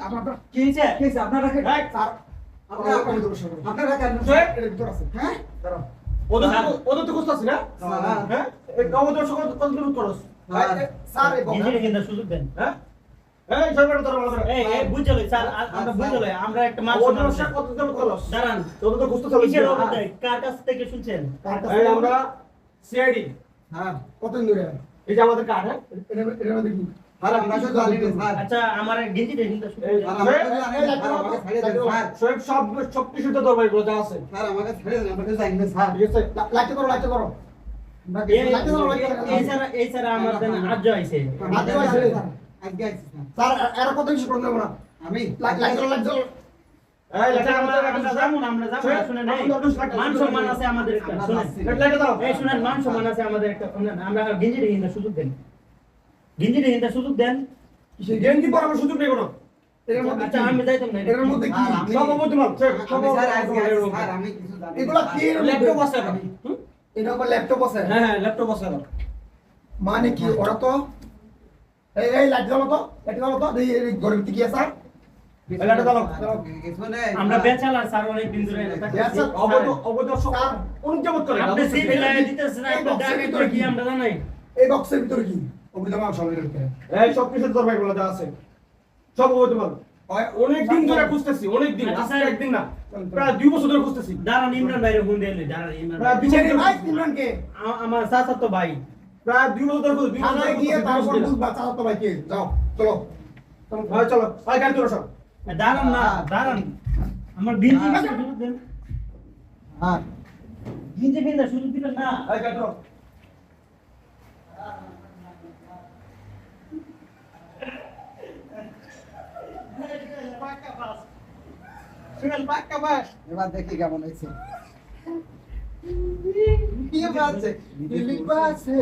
আপনারা কি হয়েছে? কি হয়েছে? আপনারা রাখেন এই, স্যার আপনারা কেন স্যার, এর ভিতর আছে হ্যাঁ দাঁড়াও ওদের তো খুঁজতেছি না হ্যাঁ এই নবদর্শক কত দূর করস স্যার এই গেঞ্জিটা কিনতে সুযোগ দেন। হ্যাঁ এই সরকার তোর ভালো করে এই বুঝে লই স্যার, আমরা বুঝে লই, আমরা একটা মান সম্মান নবদর্শক দেই। কত দূর করস দাঁড়ান, তোদের তো খুঁজতে কিসের চলে অবদান দেয়? কার কাছ থেকে শুনছেন? এই আমরা সিআইডি হ্যাঁ কতদিন ধরে এই যে আমাদের কার্ড হ্যাঁ এটা দেখি স্যার আমরা শুধু জানি না স্যার আচ্ছা, আমার গেঞ্জিটা কিনতে সুযোগ এই দেন। সোহেব সব কিছুতে তোর ভাই যা আছে স্যার আমাকে ছেড়ে দেন আমরা জানি না স্যার ঠিক আছে লাইট করো এই স্যার আমার দেন আজ আইছে। স্যার এরা কত কিছু করতে না আমি লাইট করো এই আচ্ছা, লেখা আমরা যাবো না, শুনেন, এই মান সম্মান আছে আমাদের একটা, শুনেন। লেখা দাও এই শুনেন, মান সম্মান আছে আমাদের একটা, শুনেন, আমরা গেঞ্জিটা কিনতে সুযোগ দেন। গেঞ্জিটা কিনতে সুযোগ দেন। গেঞ্জি পরার সুযোগ নেই কোনো এর মধ্যে আচ্ছা, আমি যাইতাম না। এর মধ্যে কি সব অবৈধমান সব এগুলা কি ল্যাপটপ আছে এটা আবার ল্যাপটপ আছে হ্যাঁ হ্যাঁ ল্যাপটপ আছে মানে কি ওরা তো এই লাইট জ্বালো তো লাইট জ্বালো তো এই ঘরের ভিতরে কি আছে লেখা দাও আমরা বেচালার স্যার অনেক দিন ধরে এটা করছি। অবৈধ অবৈধ সব অনেক যাবত করে আপনি সিট লাগাই দিতেছেন না, আপনি ডাকে করে কি আমরা জানাই? এই বক্সের ভিতরে কি অবৈধ মাল সব এর ভিতরে এই সব কিছু তোর ভাই গুলো যা আছে সব অবৈধমান অনেক দিন ধরে খুঁজতেছি অনেক দিন আচ্ছা, আজকে স্যার। একদিন না প্রায় 2 বছর ধরে খুঁজতেছি দাঁড়ান, ইমরান ভাইরে ফোন দিয়ে লই, দাঁড়ান, ইমরান প্রায় ভাই। বিচারে ভাই তিনজন কে আমার চাচা তো ভাই। প্রায় 2 বছর ধরে খুঁজতেছি থানায় গিয়ে তারপর বুঝবা চাও তো ভাই কে যাও চলো ভাই চলো ভাই গাড়ি তোর সব দাঁড়ান না, দাঁড়ান, আমার গেঞ্জি কিনতে সুযোগ দেন। হ্যাঁ গেঞ্জি কিনতে সুযোগ দিবেন না। ভাই গাড়ি তোর এবার দেখি কেমন হয়েছে কি বাজে দিলি বাজে